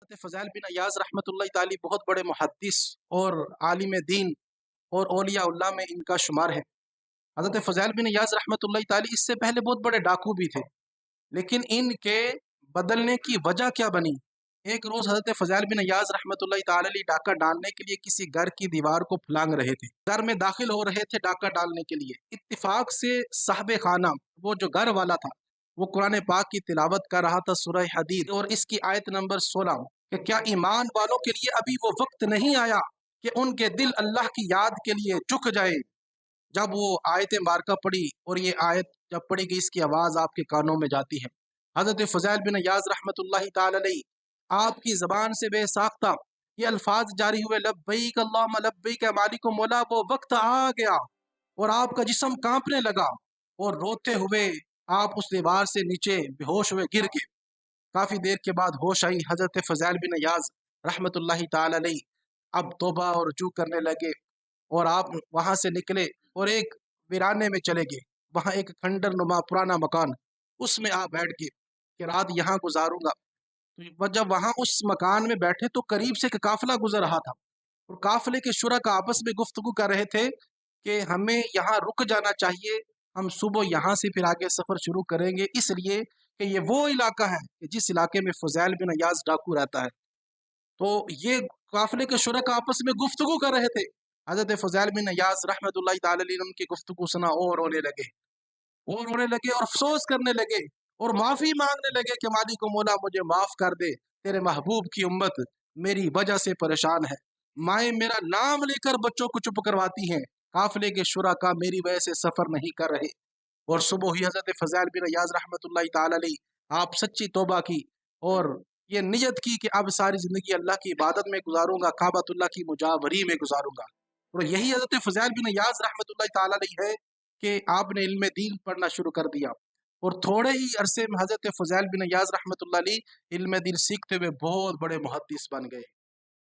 حضرت فضیل بن ایاز رحمۃ اللہ تعالی بہت بڑے محدث اور عالم دین اور اولیاء اللہ میں ان کا شمار ہے۔ حضرت فضیل بن ایاز رحمۃ اللہ تعالی اس سے پہلے بہت بڑے ڈاکو بھی تھے، لیکن ان کے بدلنے کی وجہ کیا بنی؟ ایک روز حضرت فضیل بن ایاز رحمۃ اللہ تعالی علیہ ڈاکہ ڈالنے کے لیے کسی گھر کی دیوار کو پھلانگ رہے تھے، گھر میں داخل ہو رہے تھے ڈاکہ ڈالنے کے لیے۔ اتفاق سے صاحب خانہ، وہ جو گھر والا تھا، وہ قرآن پاک کی تلاوت کر رہا تھا، سورہ حدید اور اس کی آیت نمبر 16 کہ کیا ایمان والوں کے لیے ابھی وہ وقت نہیں آیا کہ ان کے دل اللہ کی یاد کے لیے جھک جائے۔ جب وہ آیت مبارکہ پڑھی اور یہ آیت جب پڑھی گئی، اس کی آواز آپ کے کانوں میں جاتی ہے۔ حضرت فضیل بن ایاز رحمۃ اللہ تعالی علیہ آپ کی زبان سے بے ساختہ یہ الفاظ جاری ہوئے، لبیک اللہم لبیک مالک و مولا۔ وہ وقت آ گیا اور آپ کا جسم کانپنے لگا اور روتے ہوئے آپ اس دیوار سے نیچے بے ہوش ہوئے گر گئے۔ کافی دیر کے بعد ہوش آئی۔ حضرت فضیل بن ایاز رحمۃ اللہ تعالی علیہ اب توبہ اور رجوع کرنے لگے اور آپ وہاں سے نکلے اور ایک ویرانے میں چلے گئے۔ وہاں ایک کھنڈر نما پرانا مکان، اس میں آپ بیٹھ گئے کہ رات یہاں گزاروں گا۔ تو جب وہاں اس مکان میں بیٹھے تو قریب سے ایک قافلہ گزر رہا تھا اور قافلے کے شرکاء آپس میں گفتگو کر رہے تھے کہ ہمیں یہاں رک جانا چاہیے، ہم صبح یہاں سے پھر آگے سفر شروع کریں گے، اس لیے کہ یہ وہ علاقہ ہے کہ جس علاقے میں فضیل بن ایاز ڈاکو رہتا ہے۔ تو یہ قافلے کے شرکاء آپس میں گفتگو کر رہے تھے۔ حضرت فضیل بن ایاز رحمۃ اللہ تعالی علیہ ان کی گفتگو سنا اور رونے لگے اور افسوس کرنے لگے اور معافی مانگنے لگے کہ مالک و مولا مجھے معاف کر دے، تیرے محبوب کی امت میری وجہ سے پریشان ہے، مائیں میرا نام لے کر بچوں کو چپ کرواتی ہیں، قافلے کے شرکاء میری وجہ سے سفر نہیں کر رہے۔ اور صبح ہی حضرت فضیل بن ایاز رحمۃ اللہ تعالی علیہ آپ سچی توبہ کی اور یہ نیت کی کہ اب ساری زندگی اللہ کی عبادت میں گزاروں گا، کعبۃ اللہ کی مجاوری میں گزاروں گا۔ اور یہی حضرت فضیل بن ایاز رحمۃ اللہ تعالی علیہ ہے کہ آپ نے علم دین پڑھنا شروع کر دیا اور تھوڑے ہی عرصے میں حضرت فضیل بن ایاز رحمۃ اللہ علیہ علم دین سیکھتے ہوئے بہت بڑے محدث بن گئے۔